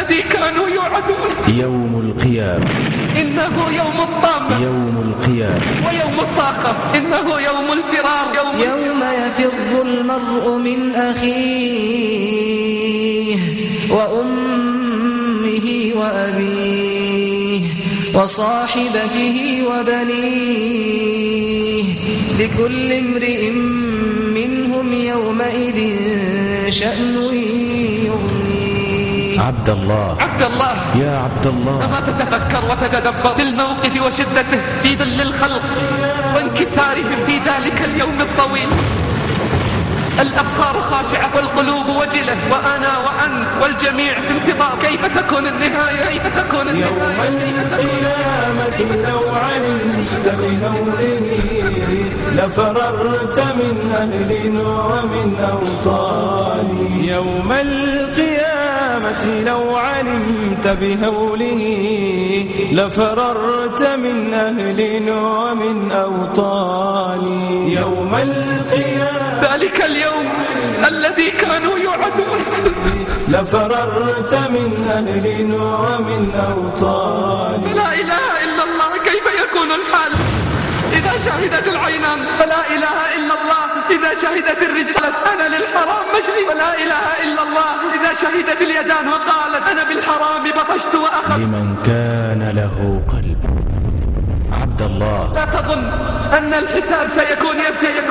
الذي كانوا يوعدون. يوم القيامة إنه يوم الطامة، يوم القيامة، ويوم الصاخة، إنه يوم الفرار، يوم يفر المرء من أخيه وأمه وأبيه وصاحبته وبنيه لكل امرئ منهم يومئذ شأن يغنيه. عبد الله، عبد الله، يا عبد الله، أما تتفكر وتتدبر في الموقف وشدته في ظل الخلق وانكسارهم في ذلك اليوم الطويل؟ الأبصار خاشعة والقلوب وجلة، وأنا وأنت والجميع في انتظار كيف تكون النهاية، كيف تكون النهاية. يوم القيامة لو علمت بهوله لفررت من أهل ومن أوطان. يوم القيامة لو علمت بهوله لفررت من أهل ومن أوطان. يوم القيامة ذلك اليوم الذي كانوا يوعدون. لفررت من أهل ومن أوطان. لا إله إلا الله، كيف يكون الحال إذا شهدت العينان؟ فلا إله إلا الله إذا شهدت الرجل أنا للحرام مشري، فلا إله إلا الله إذا شهدت اليدان وقالت أنا بالحرام بطشت وأخذ. لمن كان له قلب. عبد الله، لا تظن أن الحساب سيكون يسير.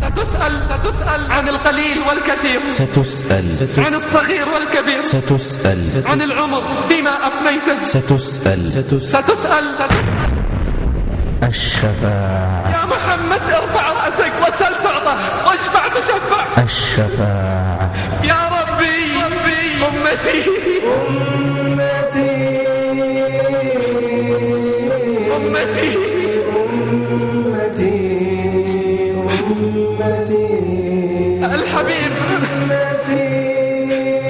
ستسأل عن القليل والكثير، ستسأل عن الصغير والكبير، ستسأل عن العمر فيما أفنيته، ستسأل الشفاعة. يا محمد ارفع رأسك وسل تعطى واشفع تشفع. الشفاعة. يا ربي أمتي الحبيب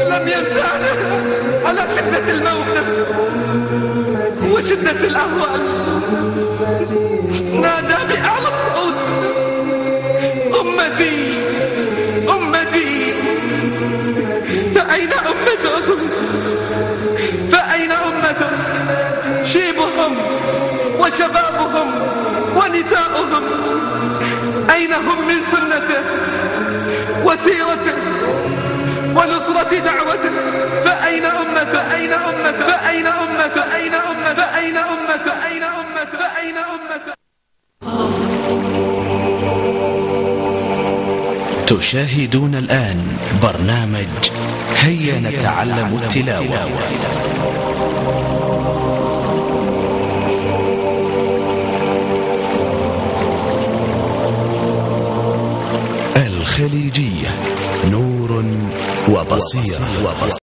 لم ينسانا على شدة الموقف وشدة الأهوال. نادى بأعلى الصوت أمتي فأين أمته؟ شيبهم وشبابهم ونساؤهم أين هم من سنته وسيرته ونصرة دعوته؟ فأين أمته؟ أين أمته؟ فأين أمته؟ أين أمته؟ فأين أمته؟ أين أمته؟ فأين أمته؟ تشاهدون الآن برنامج هيا نتعلم التلاوة. الخليجية، نور وبصيرة.